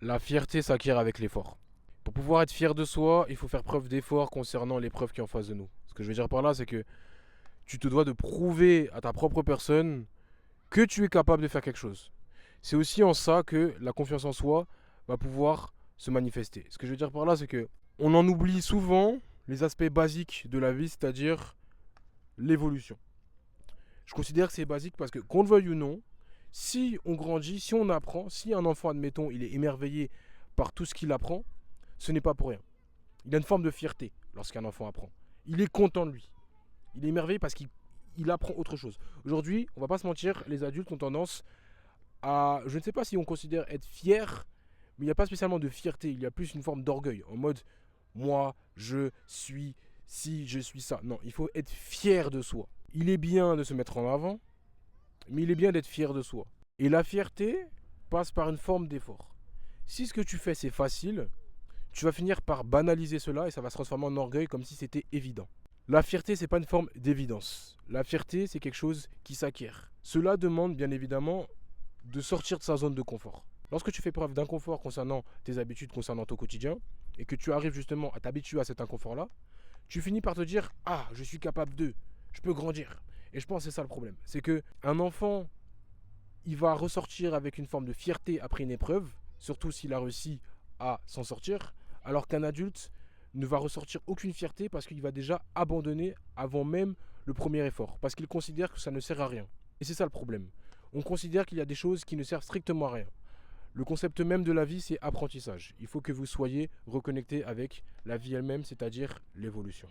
La fierté s'acquiert avec l'effort. Pour pouvoir être fier de soi, il faut faire preuve d'effort concernant l'épreuve qui est en face de nous. Ce que je veux dire par là, c'est que tu te dois de prouver à ta propre personne que tu es capable de faire quelque chose. C'est aussi en ça que la confiance en soi va pouvoir se manifester. Ce que je veux dire par là, c'est que on en oublie souvent les aspects basiques de la vie, c'est-à-dire l'évolution. Je considère que c'est basique parce que, qu'on le veuille ou non, si on grandit, si on apprend, si un enfant, admettons, il est émerveillé par tout ce qu'il apprend, ce n'est pas pour rien. Il a une forme de fierté lorsqu'un enfant apprend. Il est content de lui. Il est émerveillé parce qu'il apprend autre chose. Aujourd'hui, on va pas se mentir, les adultes ont tendance à, je ne sais pas si on considère être fier, mais il n'y a pas spécialement de fierté, il y a plus une forme d'orgueil, en mode, moi, je suis ci, je suis ça. Non, il faut être fier de soi. Il est bien de se mettre en avant, mais il est bien d'être fier de soi. Et la fierté passe par une forme d'effort. Si ce que tu fais c'est facile, tu vas finir par banaliser cela et ça va se transformer en orgueil comme si c'était évident. La fierté, c'est pas une forme d'évidence. La fierté, c'est quelque chose qui s'acquiert. Cela demande bien évidemment de sortir de sa zone de confort. Lorsque tu fais preuve d'inconfort concernant tes habitudes, concernant ton quotidien, et que tu arrives justement à t'habituer à cet inconfort-là, tu finis par te dire, ah, je suis capable de, je peux grandir. Et je pense que c'est ça le problème. C'est que un enfant, il va ressortir avec une forme de fierté après une épreuve, surtout s'il a réussi à s'en sortir, alors qu'un adulte ne va ressortir aucune fierté parce qu'il va déjà abandonner avant même le premier effort, parce qu'il considère que ça ne sert à rien. Et c'est ça le problème. On considère qu'il y a des choses qui ne servent strictement à rien. Le concept même de la vie, c'est apprentissage. Il faut que vous soyez reconnecté avec la vie elle-même, c'est-à-dire l'évolution.